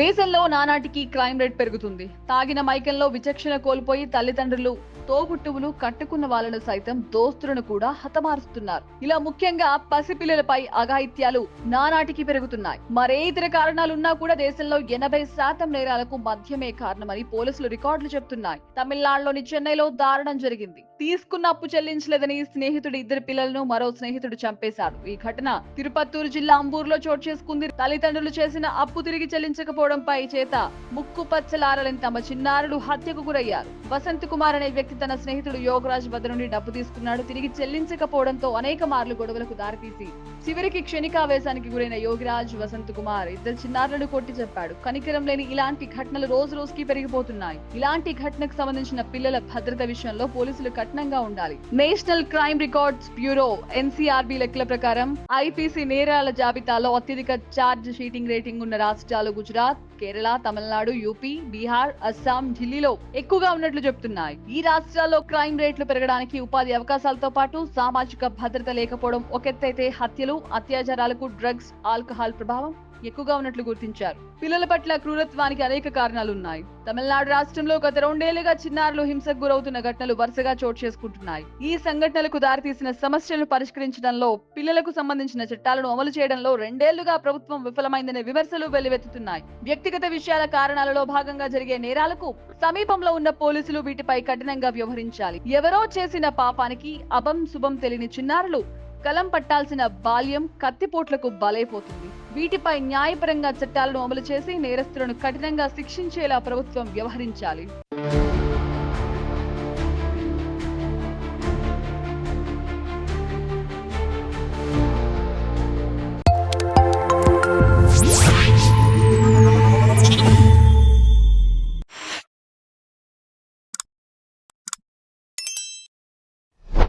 దేశంలో నానాటికి crime rate పెరుగుతుంది. తాగిన మైకంలో విచక్షణ కోల్పోయి తల్లిదండ్రులు, తోబుట్టువులు, కట్టుకున్న వాళ్ళను సైతం దోస్తులను కూడా హతమారుస్తున్నారు. ఇలా ముఖ్యంగా పసిపిల్లలపై అఘాయిత్యాలు నానాటికి పెరుగుతున్నాయి. మరే ఇతర కారణాలున్నా కూడా దేశంలో 80% నేరాలకు మద్యమే కారణమని పోలీసులు రికార్డులు చెబుతున్నాయి. తమిళనాడులోని చెన్నైలో దారుణం జరిగింది. తీసుకున్న అప్పు చెల్లించలేదని స్నేహితుడి ఇద్దరు పిల్లలను మరో స్నేహితుడు చంపేశాడు. ఈ ఘటన తిరుపత్తూరు జిల్లా అంబూరులో చోటు చేసుకుంది. తల్లిదండ్రులు చేసిన అప్పు తిరిగి చెల్లించకపోవడంపై చేత ముక్కు పచ్చలారలని తమ చిన్నారులు హత్యకు గురయ్యారు. వసంత్ కుమార్ అనే వ్యక్తి తన స్నేహితుడు యోగరాజ్ వద్ద నుండి డబ్బు తీసుకున్నాడు. తిరిగి చెల్లించకపోవడంతో అనేక మార్లు గొడవలకు దారితీసి చివరికి క్షణికావేశానికి గురైన యోగిరాజ్, వసంత్ కుమార్ ఇద్దరు చిన్నారులను కొట్టి చెప్పాడు. కనికరం లేని ఇలాంటి ఘటనలు రోజు రోజుకి పెరిగిపోతున్నాయి. ఇలాంటి ఘటనకు సంబంధించిన పిల్లల భద్రత విషయంలో పోలీసులు కఠినంగా ఉండాలి. National crime records bureau NCRB లెక్కల ప్రకారం ఐపీసీ నేరాల జాబితాలో అత్యధిక ఛార్జ్ షీటింగ్ రేటింగ్ ఉన్న రాష్ట్రాలు గుజరాత్, కేరళ, తమిళనాడు, యూపీ, బీహార్, అస్సాం, ఢిల్లీలో ఎక్కువగా ఉన్నట్లు చెబుతున్నాయి. ఈ రాష్ట్రాల్లో క్రైమ్ రేట్లు పెరగడానికి ఉపాధి అవకాశాలతో పాటు సామాజిక భద్రత లేకపోవడం ఒక ఎత్తైతే హత్యలు, అత్యాచారాలకు డ్రగ్స్, ఆల్కహాల్ ప్రభావం ఎక్కువగా ఉన్నట్లు గుర్తించారు. పిల్లల పట్ల క్రూరత్వానికి అనేక కారణాలున్నాయి. తమిళనాడు రాష్ట్రంలో గత 2 ఏళ్లుగా చిన్నారులు హింసకు గురవుతున్న ఘటనలు వరుసగా చోటు చేసుకుంటున్నాయి. ఈ సంఘటనలకు దారితీసిన సమస్యలను పరిష్కరించడంలో, పిల్లలకు సంబంధించిన చట్టాలను అమలు చేయడంలో 2 ఏళ్లుగా ప్రభుత్వం విఫలమైందనే విమర్శలు వెల్లువెత్తుతున్నాయి. వ్యక్తిగత విషయాల కారణాలలో భాగంగా జరిగే నేరాలకు సమీపంలో ఉన్న పోలీసులు వీటిపై కఠినంగా వ్యవహరించాలి. ఎవరో చేసిన పాపానికి అభం శుభం తెలియని చిన్నారులు కలం పట్టాల్సిన బాల్యం కత్తిపోట్లకు బలైపోతుంది. వీటిపై న్యాయపరంగా చట్టాలను అమలు చేసి నేరస్తులను కఠినంగా శిక్షించేలా ప్రభుత్వం వ్యవహరించాలి.